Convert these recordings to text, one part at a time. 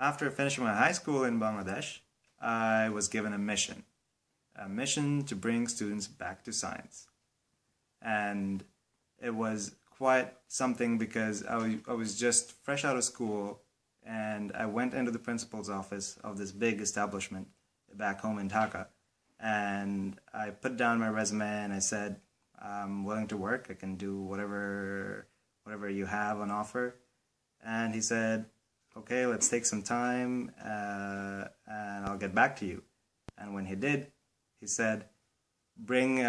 After finishing my high school in Bangladesh, I was given a mission to bring students back to science. And it was quite something because I was just fresh out of school and I went into the principal's office of this big establishment back home in Dhaka. And I put down my resume and I said, I'm willing to work. I can do whatever you have on offer. And he said, okay, let's take some time and I'll get back to you. And when he did, he said, bring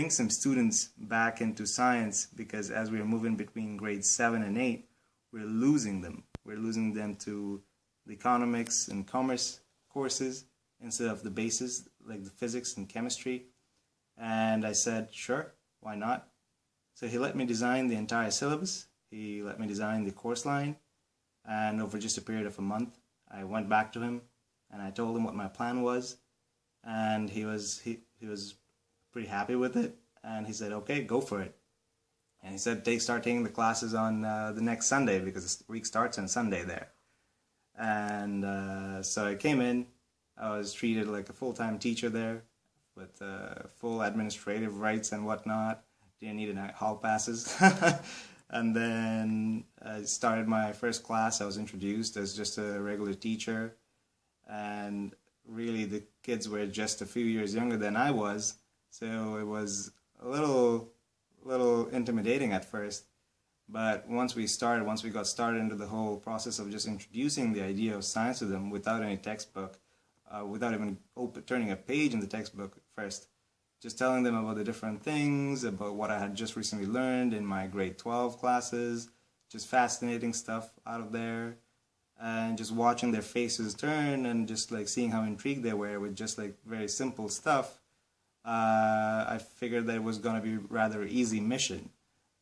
some students back into science because as we're moving between grades 7 and 8, we're losing them. We're losing them to the economics and commerce courses instead of the bases like the physics and chemistry. And I said, sure, why not? So he let me design the entire syllabus. He let me design the course line. And over just a period of a month, I went back to him and I told him what my plan was. And he was pretty happy with it. And he said, okay, go for it. And he said, start taking the classes on the next Sunday because the week starts on Sunday there. And so I came in. I was treated like a full-time teacher there with full administrative rights and whatnot. Didn't need any hall passes. And then I started my first class. I was introduced as just a regular teacher. And really the kids were just a few years younger than I was. So it was a little intimidating at first. But once we got started into the whole process of just introducing the idea of science to them without any textbook, without even turning a page in the textbook first, just telling them about the different things, about what I had just recently learned in my grade 12 classes, just fascinating stuff out of there, and just watching their faces turn and just like seeing how intrigued they were with just like very simple stuff. I figured that it was going to be rather easy mission.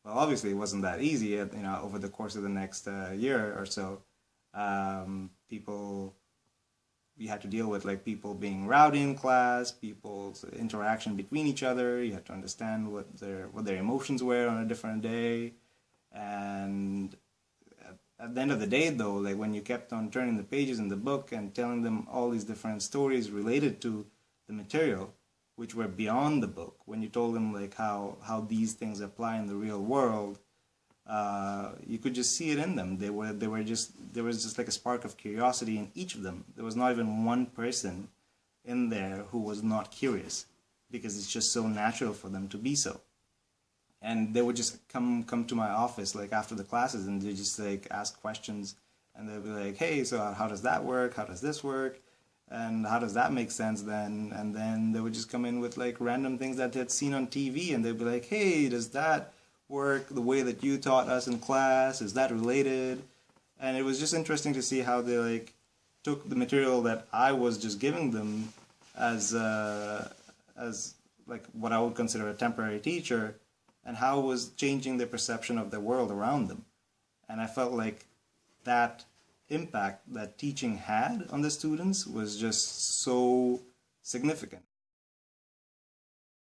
Well, obviously it wasn't that easy. Over the course of the next year or so, we had to deal with like people being rowdy in class, people's interaction between each other. You had to understand what their emotions were on a different day. And at the end of the day, though, like when you kept on turning the pages in the book and telling them all these different stories related to the material, which were beyond the book, when you told them like how these things apply in the real world, you could just see it in them. There was just like a spark of curiosity in each of them. There was not even one person in there who was not curious, because it's just so natural for them to be so. And they would just come to my office like after the classes and they just like ask questions and they'd be like, hey, so how does that work? How does this work? And how does that make sense then? And then they would just come in with like random things that they'd seen on TV and they'd be like, hey, does that work the way that you taught us in class? Is that related? And it was just interesting to see how they like took the material that I was just giving them as like what I would consider a temporary teacher, and how it was changing their perception of the world around them. And I felt like that impact that teaching had on the students was just so significant.